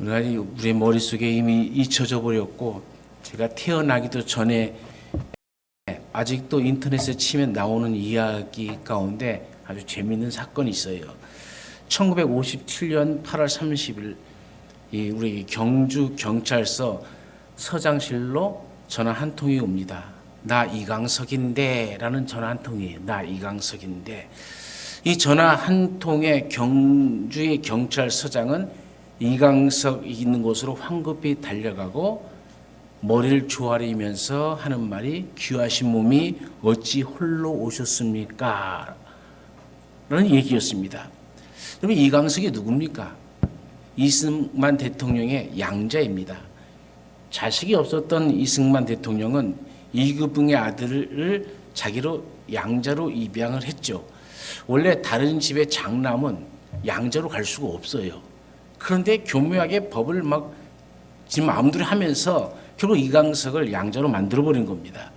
우리 머릿속에 이미 잊혀져 버렸고, 제가 태어나기도 전에 아직도 인터넷에 치면 나오는 이야기 가운데 아주 재미있는 사건이 있어요. 1957년 8월 30일 우리 경주 경찰서 서장실로 전화 한 통이 옵니다. 나 이강석인데 라는 전화 한 통이에요. 나 이강석인데. 이 전화 한 통에 경주의 경찰서장은 이강석이 있는 곳으로 황급히 달려가고 머리를 조아리면서 하는 말이, 귀하신 몸이 어찌 홀로 오셨습니까? 라는 얘기였습니다. 여러분, 이강석이 누굽니까? 이승만 대통령의 양자입니다. 자식이 없었던 이승만 대통령은 이규붕의 아들을 자기로 양자로 입양을 했죠. 원래 다른 집의 장남은 양자로 갈 수가 없어요. 그런데 교묘하게 법을 막 지금 마음대로 하면서 결국 이강석을 양자로 만들어버린 겁니다.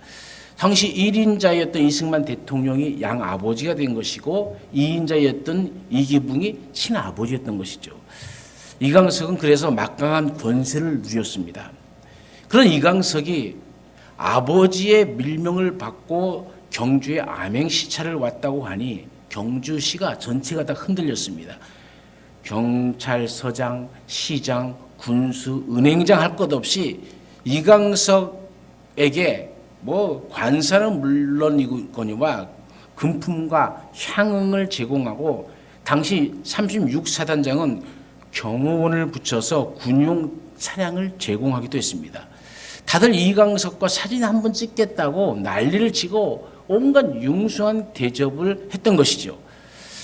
당시 1인자였던 이승만 대통령이 양아버지가 된 것이고 2인자였던 이기붕이 친아버지였던 것이죠. 이강석은 그래서 막강한 권세를 누렸습니다. 그런 이강석이 아버지의 밀명을 받고 경주에 암행시차를 왔다고 하니 경주시가 전체가 다 흔들렸습니다. 경찰서장, 시장, 군수, 은행장 할 것 없이 이강석에게 관사는 물론이거니와 금품과 향응을 제공하고, 당시 36사단장은 경호원을 붙여서 군용 차량을 제공하기도 했습니다. 다들 이강석과 사진 한번 찍겠다고 난리를 치고 온갖 융숭한 대접을 했던 것이죠.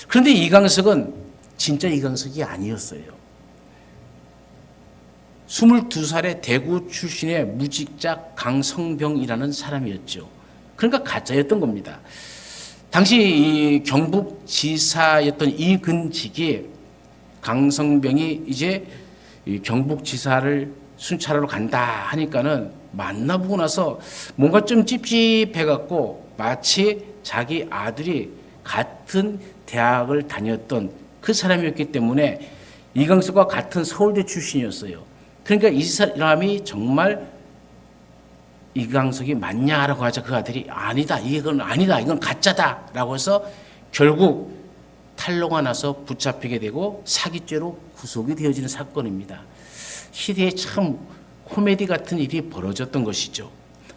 그런데 이강석은 진짜 이강석이 아니었어요. 22살의 대구 출신의 무직자 강성병이라는 사람이었죠. 그러니까 가짜였던 겁니다. 당시 이 경북지사였던 이근직이 강성병이 이제 경북지사를 순찰하러 간다 하니까는 만나보고 나서 뭔가 좀 찝찝해갖고 마치 자기 아들이 같은 대학을 다녔던 그 사람이었기 때문에 이강석과 같은 서울대 출신이었어요. 그러니까 이 사람이 정말 이강석이 맞냐라고 하자 그 아들이 아니다, 이건 아니다, 이건 가짜다 라고 해서 결국 탄로가 나서 붙잡히게 되고 사기죄로 구속이 되어지는 사건입니다. 시대에 참 코미디 같은 일이 벌어졌던 것이죠.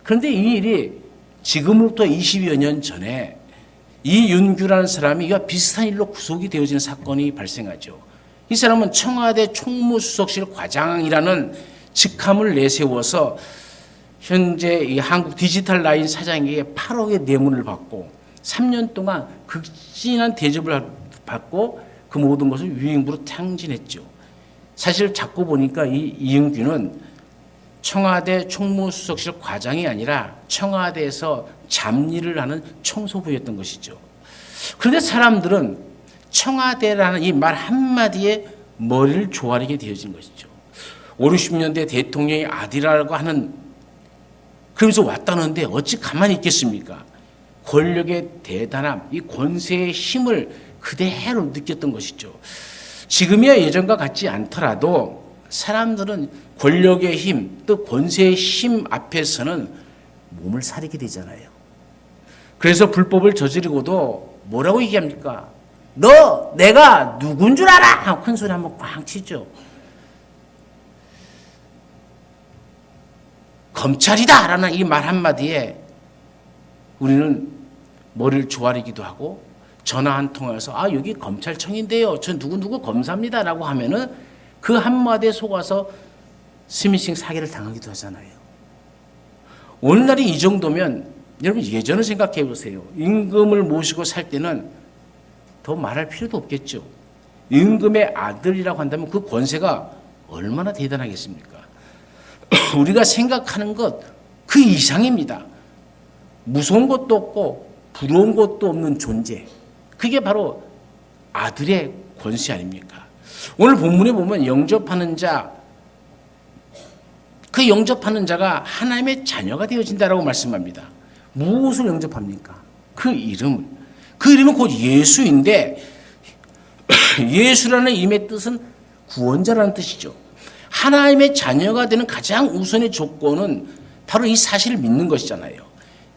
그런데 이 일이 지금부터 20여 년 전에 이윤규라는 사람이 이와 비슷한 일로 구속이 되어지는 사건이 발생하죠. 이 사람은 청와대 총무수석실 과장이라는 직함을 내세워서 현재 이 한국 디지털 라인 사장에게 8억의 뇌물을 받고 3년 동안 극진한 대접을 받고 그 모든 것을 유행부로 탕진했죠. 사실 자꾸 보니까 이 이윤규는 청와대 총무수석실 과장이 아니라 청와대에서 잡일을 하는 청소부였던 것이죠. 그런데 사람들은 청와대라는 이 말 한마디에 머리를 조아리게 되어진 것이죠. 5, 60년대 대통령의 아들이라고 하는, 그러면서 왔다는데 어찌 가만히 있겠습니까? 권력의 대단함, 이 권세의 힘을 그대로 느꼈던 것이죠. 지금이야 예전과 같지 않더라도 사람들은 권력의 힘, 또 권세의 힘 앞에서는 몸을 사리게 되잖아요. 그래서 불법을 저지르고도 뭐라고 얘기합니까? 너 내가 누군 줄 알아? 하고 큰 소리 한번 꽝 치죠. 검찰이다 라는 이 말 한마디에 우리는 머리를 조아리기도 하고, 전화 한 통해서 여기 검찰청인데요, 저 누구누구 검사입니다 라고 하면은 그 한마디에 속아서 스미싱 사기를 당하기도 하잖아요. 오늘날이 이 정도면 여러분 예전을 생각해 보세요. 임금을 모시고 살 때는 더 말할 필요도 없겠죠. 임금의 아들이라고 한다면 그 권세가 얼마나 대단하겠습니까? 우리가 생각하는 것 그 이상입니다. 무서운 것도 없고 부러운 것도 없는 존재. 그게 바로 아들의 권세 아닙니까? 오늘 본문에 보면 영접하는 자, 그 영접하는 자가 하나님의 자녀가 되어진다라고 말씀합니다. 무엇을 영접합니까? 그 이름을. 그 이름은 곧 예수인데 예수라는 이름의 뜻은 구원자라는 뜻이죠. 하나님의 자녀가 되는 가장 우선의 조건은 바로 이 사실을 믿는 것이잖아요.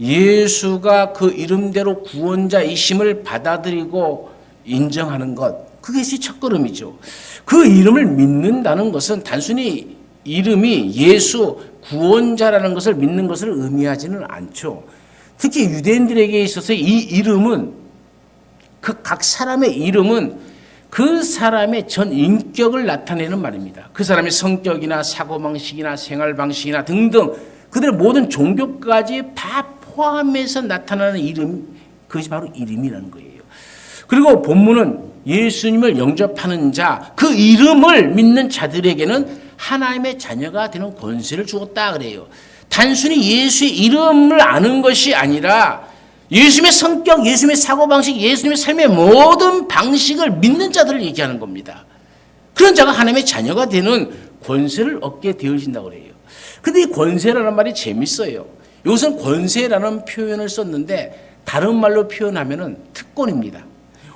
예수가 그 이름대로 구원자이심을 받아들이고 인정하는 것, 그것이 첫걸음이죠. 그 이름을 믿는다는 것은 단순히 이름이 예수 구원자라는 것을 믿는 것을 의미하지는 않죠. 특히 유대인들에게 있어서 이 이름은, 그 각 사람의 이름은 그 사람의 전 인격을 나타내는 말입니다. 그 사람의 성격이나 사고방식이나 생활방식이나 등등 그들의 모든 종교까지 다 포함해서 나타나는 이름, 그것이 바로 이름이라는 거예요. 그리고 본문은 예수님을 영접하는 자, 그 이름을 믿는 자들에게는 하나님의 자녀가 되는 권세를 주었다 그래요. 단순히 예수의 이름을 아는 것이 아니라 예수님의 성격, 예수님의 사고방식, 예수님의 삶의 모든 방식을 믿는 자들을 얘기하는 겁니다. 그런 자가 하나님의 자녀가 되는 권세를 얻게 되어진다고 그래요. 근데 이 권세라는 말이 재밌어요. 이것은 권세라는 표현을 썼는데 다른 말로 표현하면은 특권입니다.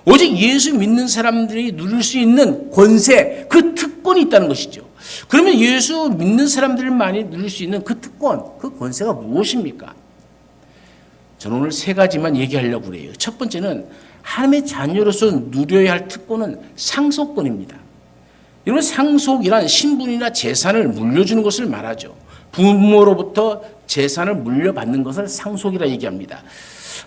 오직 예수 믿는 사람들이 누릴 수 있는 권세, 그 특권이 있다는 것이죠. 그러면 예수 믿는 사람들만이 누릴 수 있는 그 특권, 그 권세가 무엇입니까? 저는 오늘 세 가지만 얘기하려고 그래요. 첫 번째는 하나님의 자녀로서 누려야 할 특권은 상속권입니다. 여러분, 상속이란 신분이나 재산을 물려주는 것을 말하죠. 부모로부터 재산을 물려받는 것을 상속이라 얘기합니다.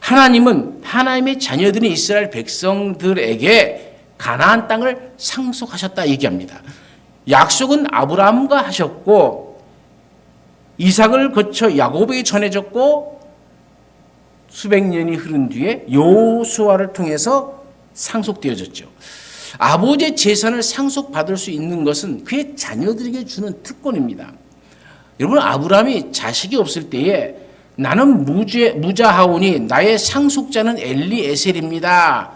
하나님은 하나님의 자녀들인 이스라엘 백성들에게 가나안 땅을 상속하셨다 얘기합니다. 약속은 아브라함과 하셨고 이삭을 거쳐 야곱에게 전해졌고 수백 년이 흐른 뒤에 여호수아를 통해서 상속되어졌죠. 아버지의 재산을 상속받을 수 있는 것은 그의 자녀들에게 주는 특권입니다. 여러분, 아브라함이 자식이 없을 때에 나는 무자하오니 나의 상속자는 엘리에셀입니다.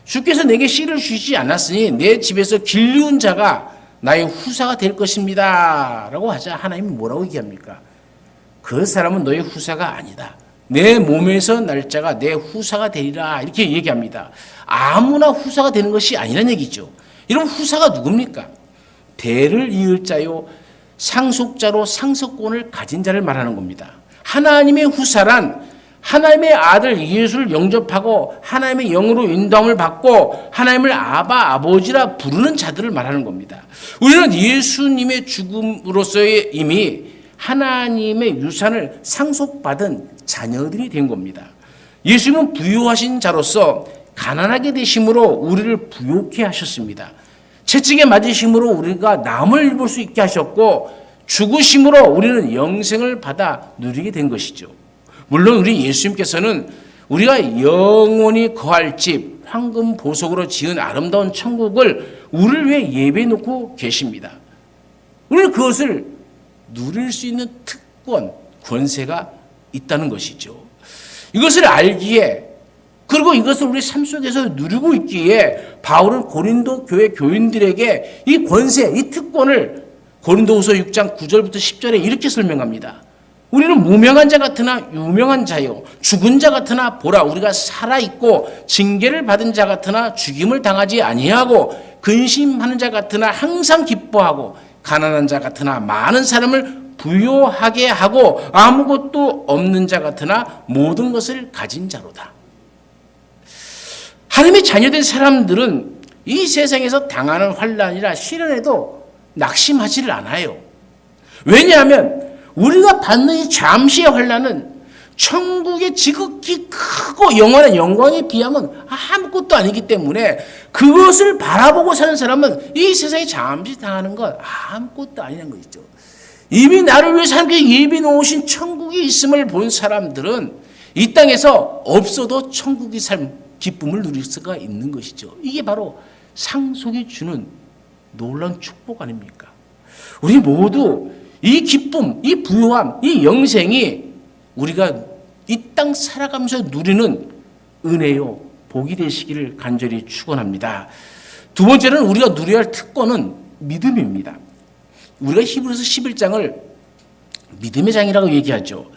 주께서 내게 씨를 주시지 않았으니 내 집에서 길리운 자가 나의 후사가 될 것입니다. 라고 하자 하나님이 뭐라고 얘기합니까? 그 사람은 너의 후사가 아니다. 내 몸에서 날 자가 내 후사가 되리라. 이렇게 얘기합니다. 아무나 후사가 되는 것이 아니라는 얘기죠. 이런 후사가 누굽니까? 대를 이을 자요, 상속자로 상속권을 가진 자를 말하는 겁니다. 하나님의 후사란 하나님의 아들 예수를 영접하고 하나님의 영으로 인도함을 받고 하나님을 아바, 아버지라 부르는 자들을 말하는 겁니다. 우리는 예수님의 죽음으로서의 이미 하나님의 유산을 상속받은 자녀들이 된 겁니다. 예수님은 부유하신 자로서 가난하게 되심으로 우리를 부욕해 하셨습니다. 채찍에 맞으심으로 우리가 남을 입을 수 있게 하셨고 죽으심으로 우리는 영생을 받아 누리게 된 것이죠. 물론 우리 예수님께서는 우리가 영원히 거할 집, 황금 보석으로 지은 아름다운 천국을 우리를 위해 예배해 놓고 계십니다. 우리는 그것을 누릴 수 있는 특권, 권세가 있다는 것이죠. 이것을 알기에, 그리고 이것을 우리 삶 속에서 누리고 있기에 바울은 고린도 교회 교인들에게 이 권세, 이 특권을 고린도후서 6장 9절부터 10절에 이렇게 설명합니다. 우리는 무명한 자 같으나 유명한 자요, 죽은 자 같으나 보라 우리가 살아있고 징계를 받은 자 같으나 죽임을 당하지 아니하고 근심하는 자 같으나 항상 기뻐하고 가난한 자 같으나 많은 사람을 부요하게 하고 아무것도 없는 자 같으나 모든 것을 가진 자로다. 하나님의 자녀된 사람들은 이 세상에서 당하는 환난이나 시련에도 낙심하지를 않아요. 왜냐하면 우리가 받는 이 잠시의 환난은 천국의 지극히 크고 영원한 영광에 비하면 아무것도 아니기 때문에 그것을 바라보고 사는 사람은 이 세상에 잠시 당하는 건 아무것도 아니라는 것이죠. 이미 나를 위해서 하나님께서 예비해 놓으신 천국이 있음을 본 사람들은 이 땅에서 없어도 천국의 삶, 기쁨을 누릴 수가 있는 것이죠. 이게 바로 상속이 주는 놀라운 축복 아닙니까? 우리 모두 이 기쁨, 이 부요함, 이 영생이 우리가 이 땅 살아가면서 누리는 은혜요, 복이 되시기를 간절히 축원합니다. 두 번째는 우리가 누려야 할 특권은 믿음입니다. 우리가 히브리서 11장을 믿음의 장이라고 얘기하죠.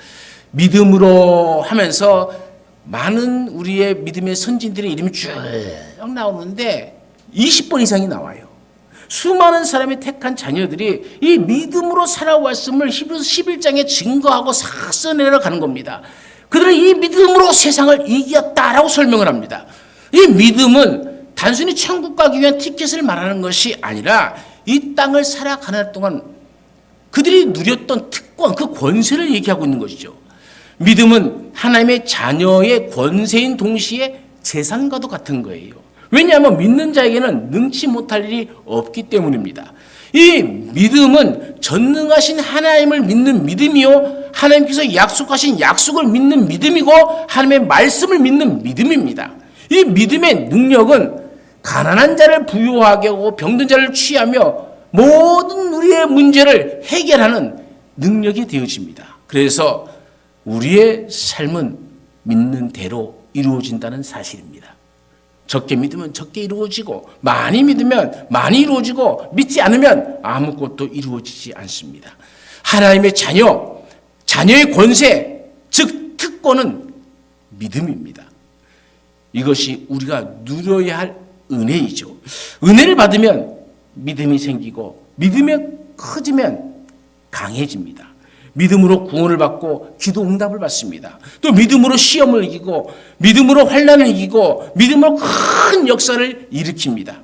믿음으로 하면서 많은 우리의 믿음의 선진들의 이름이 쭉 나오는데 20번 이상이 나와요. 수많은 사람이 택한 자녀들이 이 믿음으로 살아왔음을 히브리서 11장에 증거하고 싹써내려 가는 겁니다. 그들은 이 믿음으로 세상을 이겼다라고 설명을 합니다. 이 믿음은 단순히 천국 가기 위한 티켓을 말하는 것이 아니라 이 땅을 살아가는 동안 그들이 누렸던 특권, 그 권세를 얘기하고 있는 것이죠. 믿음은 하나님의 자녀의 권세인 동시에 재산과도 같은 거예요. 왜냐하면 믿는 자에게는 능치 못할 일이 없기 때문입니다. 이 믿음은 전능하신 하나님을 믿는 믿음이요, 하나님께서 약속하신 약속을 믿는 믿음이고 하나님의 말씀을 믿는 믿음입니다. 이 믿음의 능력은 가난한 자를 부유하게 하고 병든 자를 취하며 모든 우리의 문제를 해결하는 능력이 되어집니다. 그래서 우리의 삶은 믿는 대로 이루어진다는 사실입니다. 적게 믿으면 적게 이루어지고 많이 믿으면 많이 이루어지고 믿지 않으면 아무것도 이루어지지 않습니다. 하나님의 자녀의 권세, 즉 특권은 믿음입니다. 이것이 우리가 누려야 할 은혜이죠. 은혜를 받으면 믿음이 생기고 믿음이 커지면 강해집니다. 믿음으로 구원을 받고 기도 응답을 받습니다. 또 믿음으로 시험을 이기고 믿음으로 환난을 이기고 믿음으로 큰 역사를 일으킵니다.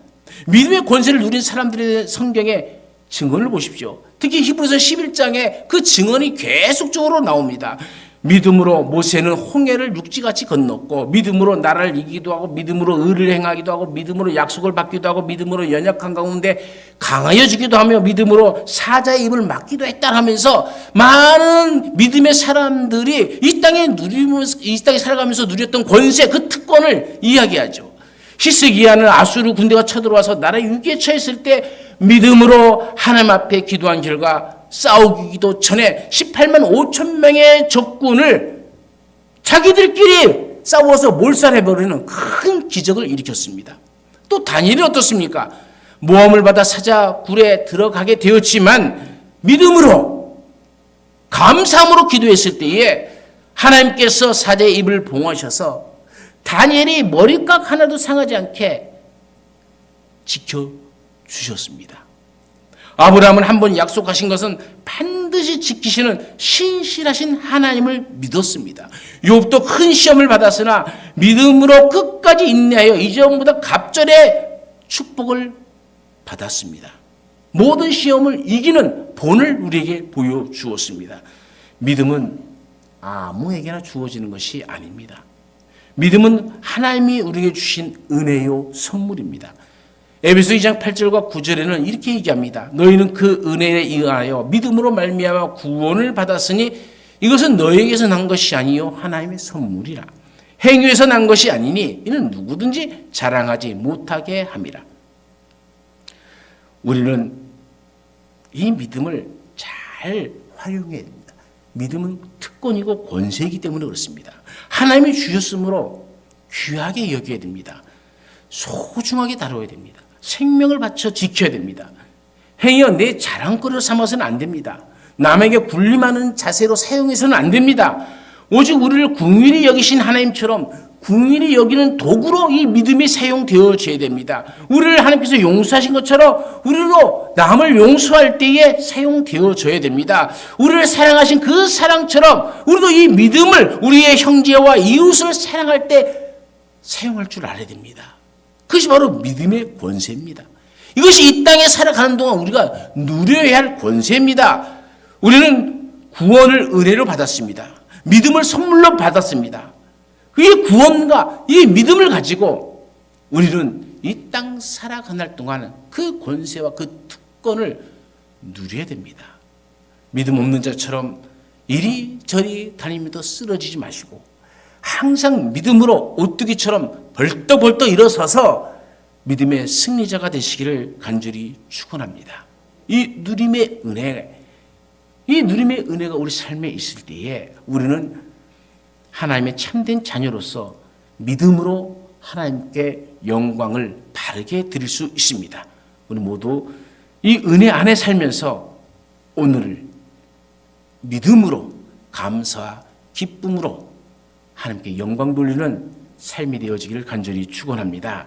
믿음의 권세를 누린 사람들의 성경의 증언을 보십시오. 특히 히브리서 11장에 그 증언이 계속적으로 나옵니다. 믿음으로 모세는 홍해를 육지같이 건넜고 믿음으로 나라를 이기기도 하고 믿음으로 의를 행하기도 하고 믿음으로 약속을 받기도 하고 믿음으로 연약한 가운데 강하여지기도 하며 믿음으로 사자의 입을 막기도 했다 하면서 많은 믿음의 사람들이 이 땅에 살아가면서 누렸던 권세, 그 특권을 이야기하죠. 히스기야는 아수르 군대가 쳐들어와서 나라 위기에 처했을 때 믿음으로 하나님 앞에 기도한 결과 싸우기도 전에 18만 5천 명의 적군을 자기들끼리 싸워서 몰살해버리는 큰 기적을 일으켰습니다. 또 다니엘이 어떻습니까? 모함을 받아 사자굴에 들어가게 되었지만 믿음으로 감사함으로 기도했을 때에 하나님께서 사자의 입을 봉하셔서 다니엘이 머리깍 하나도 상하지 않게 지켜주셨습니다. 아브라함은 한번 약속하신 것은 반드시 지키시는 신실하신 하나님을 믿었습니다. 욥도 큰 시험을 받았으나 믿음으로 끝까지 인내하여 이전보다 갑절의 축복을 받았습니다. 모든 시험을 이기는 본을 우리에게 보여주었습니다. 믿음은 아무에게나 주어지는 것이 아닙니다. 믿음은 하나님이 우리에게 주신 은혜요 선물입니다. 에베소 2장 8절과 9절에는 이렇게 얘기합니다. 너희는 그 은혜에 의하여 믿음으로 말미암아 구원을 받았으니 이것은 너희에게서 난 것이 아니요 하나님의 선물이라. 행위에서 난 것이 아니니 이는 누구든지 자랑하지 못하게 함이라. 우리는 이 믿음을 잘 활용해야 됩니다. 믿음은 특권이고 권세이기 때문에 그렇습니다. 하나님이 주셨으므로 귀하게 여겨야 됩니다. 소중하게 다뤄야 됩니다. 생명을 바쳐 지켜야 됩니다. 행여 내 자랑거리로 삼아서는 안 됩니다. 남에게 군림하는 자세로 사용해서는 안 됩니다. 오직 우리를 긍휼히 여기신 하나님처럼 긍휼히 여기는 도구로 이 믿음이 사용되어져야 됩니다. 우리를 하나님께서 용서하신 것처럼 우리로 남을 용서할 때에 사용되어져야 됩니다. 우리를 사랑하신 그 사랑처럼 우리도 이 믿음을 우리의 형제와 이웃을 사랑할 때 사용할 줄 알아야 됩니다. 그것이 바로 믿음의 권세입니다. 이것이 이 땅에 살아가는 동안 우리가 누려야 할 권세입니다. 우리는 구원을 은혜로 받았습니다. 믿음을 선물로 받았습니다. 이 구원과 이 믿음을 가지고 우리는 이 땅 살아가는 동안 그 권세와 그 특권을 누려야 됩니다. 믿음 없는 자처럼 이리저리 다니면서 쓰러지지 마시고 항상 믿음으로 오뚜기처럼 벌떡벌떡 일어서서 믿음의 승리자가 되시기를 간절히 축원합니다. 이 누림의 은혜가 우리 삶에 있을 때에 우리는 하나님의 참된 자녀로서 믿음으로 하나님께 영광을 바르게 드릴 수 있습니다. 우리 모두 이 은혜 안에 살면서 오늘을 믿음으로 감사와 기쁨으로 하나님께 영광 돌리는 삶이 되어지기를 간절히 축원합니다.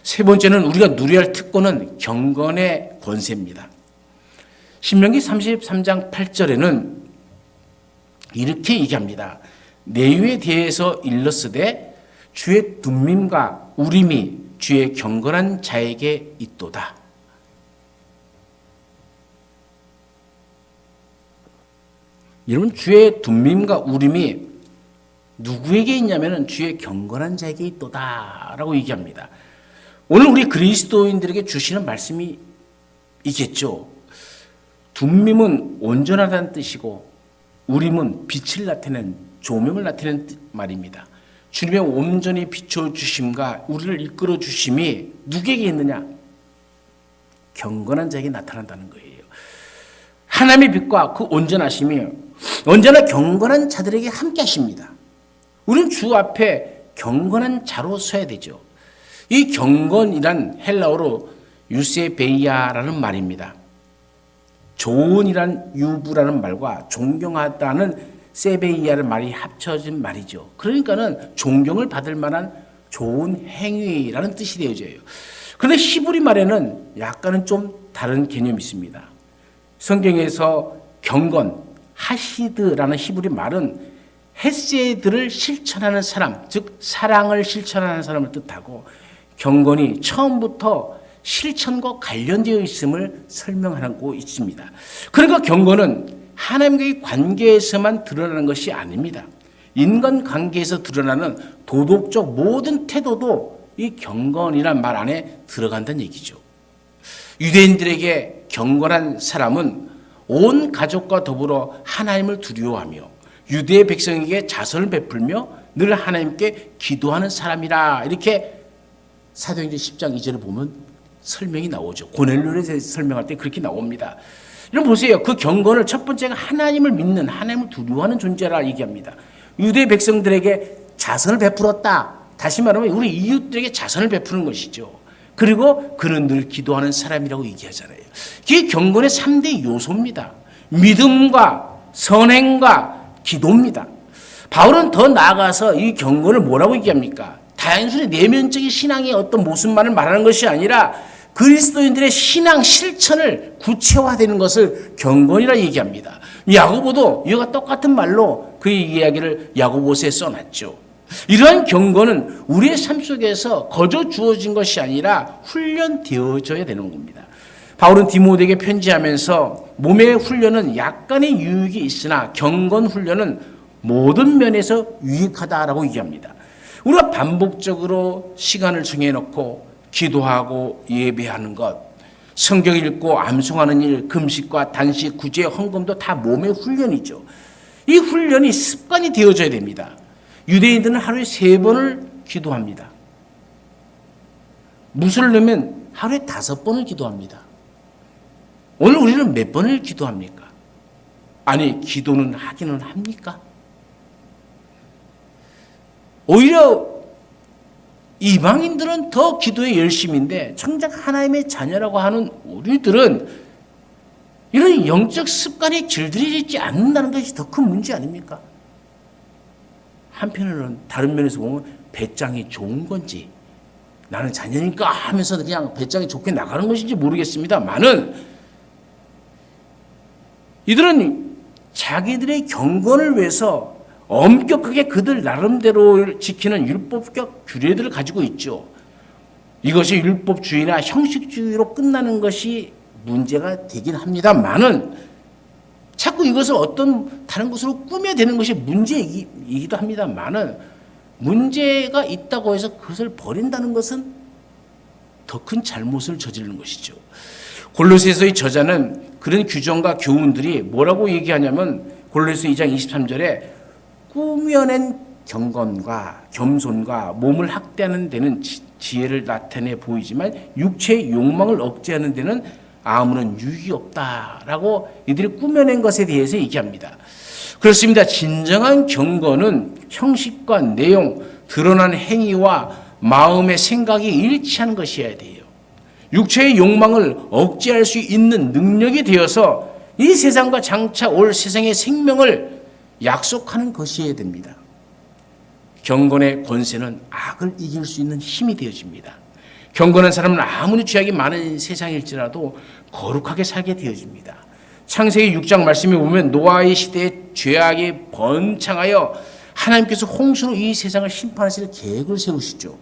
세 번째는 우리가 누려야 할 특권은 경건의 권세입니다. 신명기 33장 8절에는 이렇게 얘기합니다. 내유에 대해서 일렀으되 주의 둠밈과 우림이 주의 경건한 자에게 있도다. 여러분, 주의 둠밈과 우림이 누구에게 있냐면 주의 경건한 자에게 있도다라고 얘기합니다. 오늘 우리 그리스도인들에게 주시는 말씀이 있겠죠. 둠밈은 온전하다는 뜻이고 우림은 빛을 나타내는, 조명을 나타내는 말입니다. 주님의 온전히 비춰주심과 우리를 이끌어 주심이 누구에게 있느냐? 경건한 자에게 나타난다는 거예요. 하나님의 빛과 그 온전하심이 언제나 경건한 자들에게 함께 하십니다. 우리는 주 앞에 경건한 자로 서야 되죠. 이 경건이란 헬라어로 유세베이아라는 말입니다. 좋은이란 유부라는 말과 존경하다는 세베이아라는 말이 합쳐진 말이죠. 그러니까는 존경을 받을 만한 좋은 행위라는 뜻이 되어져요. 그런데 히브리 말에는 약간은 좀 다른 개념이 있습니다. 성경에서 경건, 하시드라는 히브리 말은 헤세드를 실천하는 사람, 즉 사랑을 실천하는 사람을 뜻하고, 경건이 처음부터 실천과 관련되어 있음을 설명하고 있습니다. 그러니까 경건은 하나님과의 관계에서만 드러나는 것이 아닙니다. 인간관계에서 드러나는 도덕적 모든 태도도 이 경건이란 말 안에 들어간다는 얘기죠. 유대인들에게 경건한 사람은 온 가족과 더불어 하나님을 두려워하며 유대 백성에게 자선을 베풀며 늘 하나님께 기도하는 사람이라, 이렇게 사도행전 10장 2절을 보면 설명이 나오죠. 고넬료에 대해서 설명할 때 그렇게 나옵니다. 여러분 보세요. 그 경건을 첫 번째가 하나님을 믿는, 하나님을 두려워하는 존재라 얘기합니다. 유대 백성들에게 자선을 베풀었다. 다시 말하면 우리 이웃들에게 자선을 베푸는 것이죠. 그리고 그는 늘 기도하는 사람이라고 얘기하잖아요. 이게 경건의 3대 요소입니다. 믿음과 선행과 기도입니다. 바울은 더 나아가서 이 경건을 뭐라고 얘기합니까? 단순히 내면적인 신앙의 어떤 모습만을 말하는 것이 아니라 그리스도인들의 신앙 실천을 구체화되는 것을 경건이라 얘기합니다. 야고보도 이와 똑같은 말로 그의 이야기를 야고보서에 써놨죠. 이러한 경건은 우리의 삶 속에서 거저 주어진 것이 아니라 훈련되어져야 되는 겁니다. 바울은 디모데에게 편지하면서 몸의 훈련은 약간의 유익이 있으나 경건 훈련은 모든 면에서 유익하다라고 얘기합니다. 우리가 반복적으로 시간을 정해놓고 기도하고 예배하는 것, 성경 읽고 암송하는 일, 금식과 단식, 구제, 헌금도 다 몸의 훈련이죠. 이 훈련이 습관이 되어져야 됩니다. 유대인들은 하루에 3번을 기도합니다. 무슬림은 하루에 5번을 기도합니다. 오늘 우리는 몇 번을 기도합니까? 아니, 기도는 하기는 합니까? 오히려 이방인들은 더 기도에 열심인데 정작 하나님의 자녀라고 하는 우리들은 이런 영적 습관이 길들여지지 않는다는 것이 더 큰 문제 아닙니까? 한편으로는 다른 면에서 보면 배짱이 좋은 건지, 나는 자녀니까 하면서 그냥 배짱이 좋게 나가는 것인지 모르겠습니다만은, 이들은 자기들의 경건을 위해서 엄격하게 그들 나름대로 지키는 율법적 규례들을 가지고 있죠. 이것이 율법주의나 형식주의로 끝나는 것이 문제가 되긴 합니다만은, 자꾸 이것을 어떤 다른 것으로 꾸며대는 것이 문제이기도 합니다만은, 문제가 있다고 해서 그것을 버린다는 것은 더 큰 잘못을 저지르는 것이죠. 골로새서의 저자는 그런 규정과 교훈들이 뭐라고 얘기하냐면, 골로새 2장 23절에 꾸며낸 경건과 겸손과 몸을 학대하는 데는 지혜를 나타내 보이지만 육체의 욕망을 억제하는 데는 아무런 유익이 없다라고 이들이 꾸며낸 것에 대해서 얘기합니다. 그렇습니다. 진정한 경건은 형식과 내용, 드러난 행위와 마음의 생각이 일치하는 것이어야 돼요. 육체의 욕망을 억제할 수 있는 능력이 되어서 이 세상과 장차 올 세상의 생명을 약속하는 것이어야 됩니다. 경건의 권세는 악을 이길 수 있는 힘이 되어집니다. 경건한 사람은 아무리 죄악이 많은 세상일지라도 거룩하게 살게 되어집니다. 창세기 6장 말씀에 보면 노아의 시대에 죄악이 번창하여 하나님께서 홍수로 이 세상을 심판하실 계획을 세우시죠.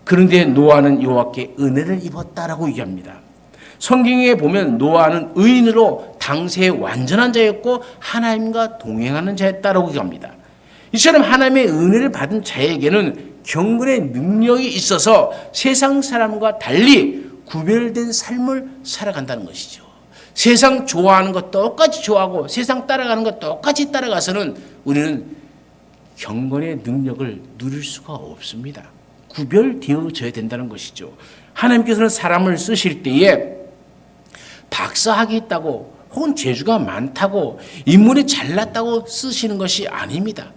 그런데 노아는 여호와께 은혜를 입었다라고 얘기합니다. 성경에 보면 노아는 의인으로 당세의 완전한 자였고 하나님과 동행하는 자였다라고 얘기합니다. 이처럼 하나님의 은혜를 받은 자에게는 경건의 능력이 있어서 세상 사람과 달리 구별된 삶을 살아간다는 것이죠. 세상 좋아하는 것 똑같이 좋아하고 세상 따라가는 것 똑같이 따라가서는 우리는 경건의 능력을 누릴 수가 없습니다. 구별되어져야 된다는 것이죠. 하나님께서는 사람을 쓰실 때에 박사학위 있다고 혹은 재주가 많다고 인물이 잘났다고 쓰시는 것이 아닙니다.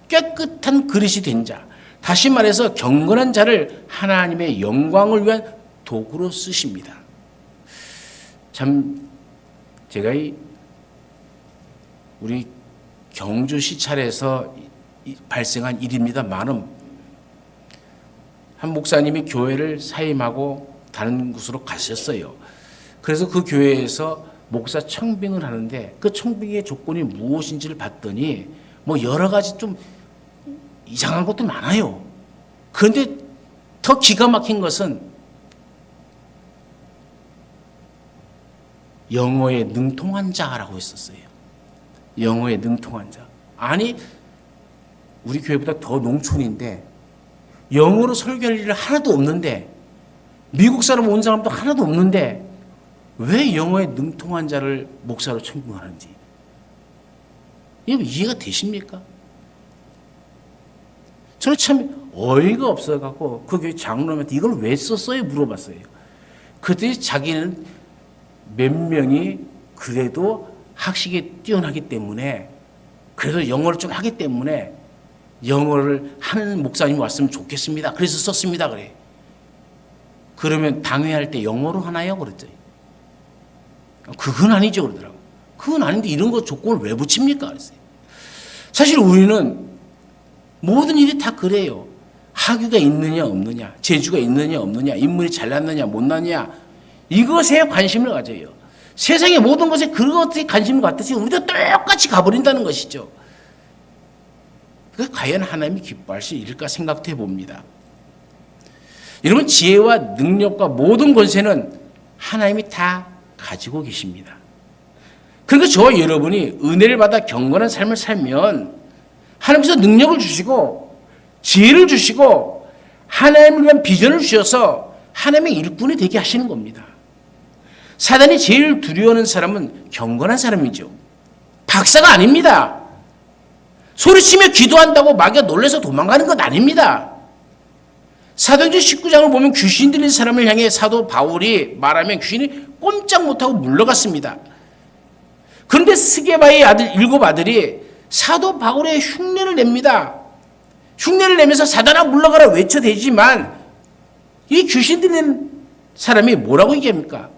깨끗한 그릇이 된 자, 다시 말해서 경건한 자를 하나님의 영광을 위한 도구로 쓰십니다. 참 제가 우리 경주 시찰에서 발생한 일입니다만은 한 목사님이 교회를 사임하고 다른 곳으로 가셨어요. 그래서 그 교회에서 목사 청빙을 하는데 그 청빙의 조건이 무엇인지를 봤더니 뭐 여러 가지 좀 이상한 것도 많아요. 그런데 더 기가 막힌 것은 영어에 능통한 자라고 했었어요. 영어에 능통한 자. 아니 우리 교회보다 더 농촌인데 영어로 설교할 일이 하나도 없는데 미국 사람 온 사람도 하나도 없는데 왜 영어에 능통한 자를 목사로 청빙하는지 이해가 되십니까? 저는 참 어이가 없어갖고 그 교회 장로님한테 이걸 왜 썼어요? 물어봤어요. 그랬더니 자기는 몇 명이 그래도 학식에 뛰어나기 때문에 그래도 영어를 좀 하기 때문에 영어를 하는 목사님이 왔으면 좋겠습니다. 그래서 썼습니다. 그래. 그러면 당회할 때 영어로 하나요? 그랬죠. 그건 아니죠. 그러더라고. 그건 아닌데 이런 거 조건을 왜 붙입니까? 그랬어요. 사실 우리는 모든 일이 다 그래요. 학위가 있느냐 없느냐, 재주가 있느냐 없느냐, 인물이 잘났느냐 못났느냐 이것에 관심을 가져요. 세상의 모든 것에 그것에 관심을 갖듯이 우리도 똑같이 가버린다는 것이죠. 과연 하나님이 기뻐하실 일일까 생각해 봅니다. 여러분 지혜와 능력과 모든 권세는 하나님이 다 가지고 계십니다. 그러니까 저와 여러분이 은혜를 받아 경건한 삶을 살면 하나님께서 능력을 주시고 지혜를 주시고 하나님을 위한 비전을 주셔서 하나님의 일꾼이 되게 하시는 겁니다. 사단이 제일 두려워하는 사람은 경건한 사람이죠. 박사가 아닙니다. 소리치며 기도한다고 마귀가 놀라서 도망가는 것 아닙니다. 사도행전 19장을 보면 귀신 들린 사람을 향해 사도 바울이 말하면 귀신이 꼼짝 못하고 물러갔습니다. 그런데 스게바의 아들 7 아들이 사도 바울의 흉내를 냅니다. 흉내를 내면서 사단아 물러가라 외쳐대지만 이 귀신 들린 사람이 뭐라고 얘기합니까?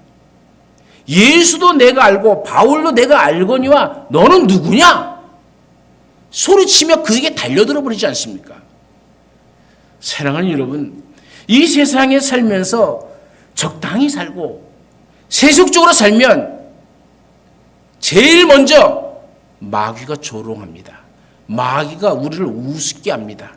예수도 내가 알고 바울도 내가 알거니와 너는 누구냐? 소리치며 그에게 달려들어 버리지 않습니까? 사랑하는 여러분, 이 세상에 살면서 적당히 살고 세속적으로 살면 제일 먼저 마귀가 조롱합니다. 마귀가 우리를 우습게 합니다.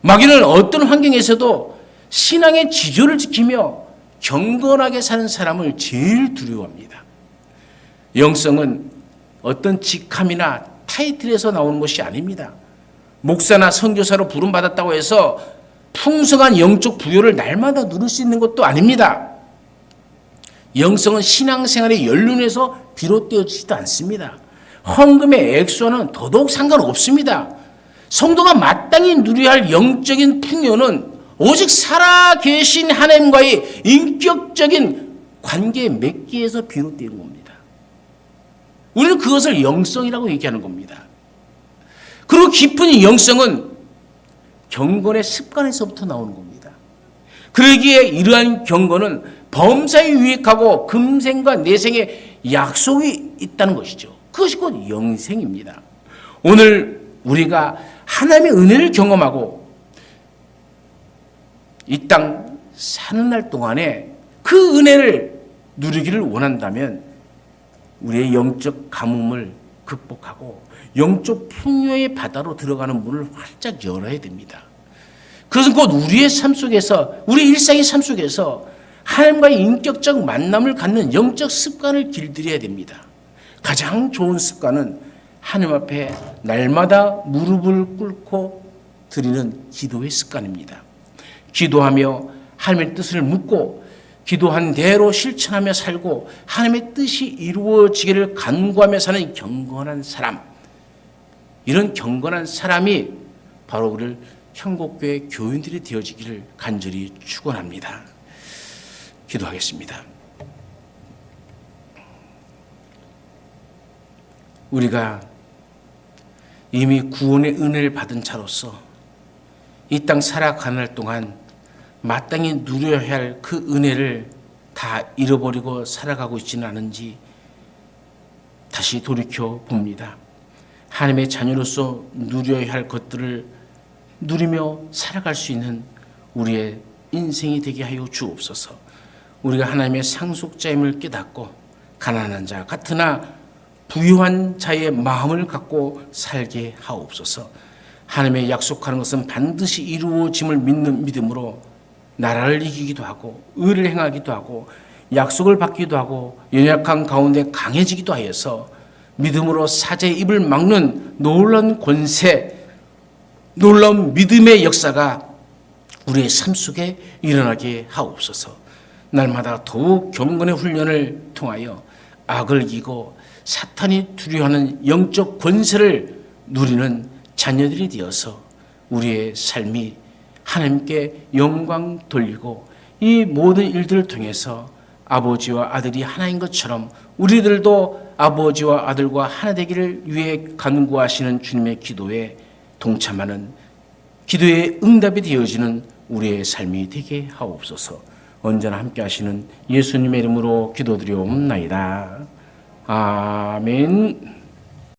마귀는 어떤 환경에서도 신앙의 지조를 지키며 경건하게 사는 사람을 제일 두려워합니다. 영성은 어떤 직함이나 타이틀에서 나오는 것이 아닙니다. 목사나 선교사로 부름받았다고 해서 풍성한 영적 부여를 날마다 누릴 수 있는 것도 아닙니다. 영성은 신앙생활의 연륜에서 비롯되어지지도 않습니다. 헌금의 액수와는 더더욱 상관없습니다. 성도가 마땅히 누려야 할 영적인 풍요는 오직 살아계신 하나님과의 인격적인 관계 맺기에서 비롯되는 겁니다. 우리는 그것을 영성이라고 얘기하는 겁니다. 그리고 깊은 영성은 경건의 습관에서부터 나오는 겁니다. 그러기에 이러한 경건은 범사에 유익하고 금생과 내생에 약속이 있다는 것이죠. 그것이 곧 영생입니다. 오늘 우리가 하나님의 은혜를 경험하고 이 땅 사는 날 동안에 그 은혜를 누리기를 원한다면 우리의 영적 가뭄을 극복하고 영적 풍요의 바다로 들어가는 문을 활짝 열어야 됩니다. 그것은 곧 우리의 삶 속에서, 우리 일상의 삶 속에서 하나님과의 인격적 만남을 갖는 영적 습관을 길들여야 됩니다. 가장 좋은 습관은 하나님 앞에 날마다 무릎을 꿇고 드리는 기도의 습관입니다. 기도하며 하나님의 뜻을 묻고 기도한 대로 실천하며 살고 하나님의 뜻이 이루어지기를 간구하며 사는 경건한 사람, 이런 경건한 사람이 바로 우리를 현곡교회 교인들이 되어지기를 간절히 축원합니다. 기도하겠습니다. 우리가 이미 구원의 은혜를 받은 자로서 이 땅 살아가는 동안 마땅히 누려야 할 그 은혜를 다 잃어버리고 살아가고 있지는 않은지 다시 돌이켜 봅니다. 하나님의 자녀로서 누려야 할 것들을 누리며 살아갈 수 있는 우리의 인생이 되게 하여 주옵소서. 우리가 하나님의 상속자임을 깨닫고 가난한 자 같으나 부유한 자의 마음을 갖고 살게 하옵소서. 하나님의 약속하는 것은 반드시 이루어짐을 믿는 믿음으로 나라를 이기기도 하고 의를 행하기도 하고 약속을 받기도 하고 연약한 가운데 강해지기도 하여서 믿음으로 사자의 입을 막는 놀라운 권세, 놀라운 믿음의 역사가 우리의 삶 속에 일어나게 하옵소서. 날마다 더욱 경건의 훈련을 통하여 악을 이기고 사탄이 두려워하는 영적 권세를 누리는 자녀들이 되어서 우리의 삶이 하나님께 영광 돌리고 이 모든 일들을 통해서 아버지와 아들이 하나인 것처럼 우리들도 아버지와 아들과 하나 되기를 위해 간구하시는 주님의 기도에 동참하는 기도의 응답이 되어지는 우리의 삶이 되게 하옵소서. 언제나 함께 하시는 예수님의 이름으로 기도드리옵나이다. 아멘.